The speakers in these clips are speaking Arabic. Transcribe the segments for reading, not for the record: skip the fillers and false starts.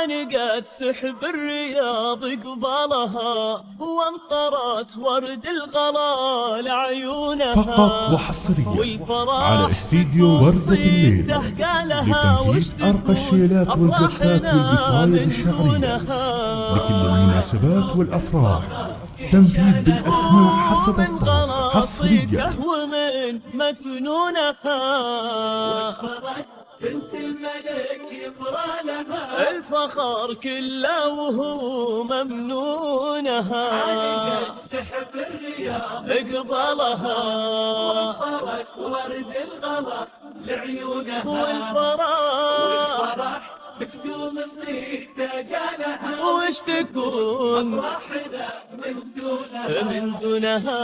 عانقت سحب الرياض قبالها، وانطرت ورد الغلا لعيونها. فقط وحصريا على استديو وردة الليل لتنفيذ أرقى الشيلات والزفات والقصايد الشعرية لكل المناسبات والأفراح، تنفيذ بالأسماء حسب الطلب حصريا. ومن مكنونها بنت الملك يبرى لها الفخر كله وهو ممنونها. عانقت سحب الرياض قبلها، وانطرت ورد الغلا لعيونها. والفرح بكتوم صيته قالها، وش تكون افراحنا من دونها.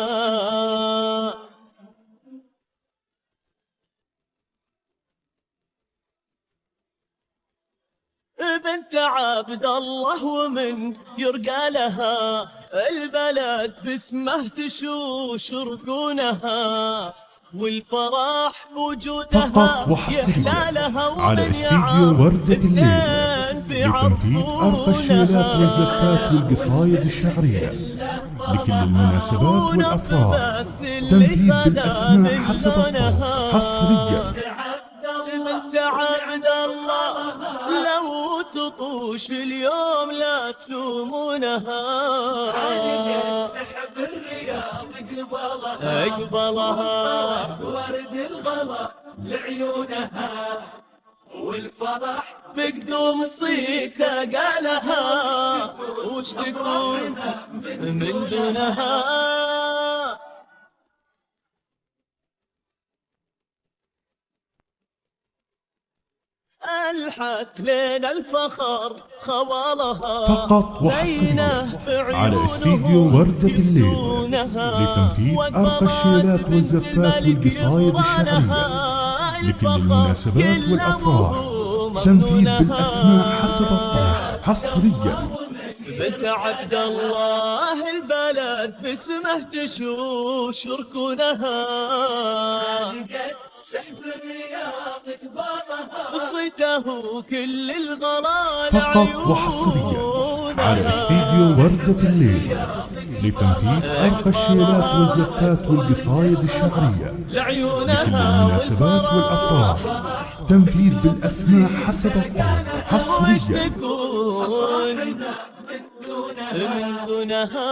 بنت عبد الله ومن يرقى لها البلد باسمه تشوش ركونها. والفرح بوجودها فقط وحصريا على استديو وردة الليل لتنفيذ أرقى الشيلات والزفات والقصايد الشعرية لكل المناسبات والأفراح، تنفيذ بالأسماء حسب الطلب حصريا. بنت عبد الله لو تطوش اليوم لا تلومونها. عانقت سحب الرياض قبلها، ورد الغلا لعيونها. والفرح بقدوم صيته قالها، وش تكون من دونها. الحت لنا الفخر خوالها فقط وحصريا على استديو وردة الليل لتنفيذ أرقى الشيلات والزفات والقصايد الشعرية لكل المناسبات والأفراح، تنفيذ بالأسماء حسب الطلب حصريا. بنت عبد الله البلد باسمه تشوش ركونها. سحب الرياض قبالها صيته كل الغلا فقط وحصريا على استديو وردة الليل لتنفيذ أرقى الشيلات والزفات والقصايد الشعرية لكل المناسبات والأفراح، تنفيذ بالأسماء حسب الطلب حصريا. من دونها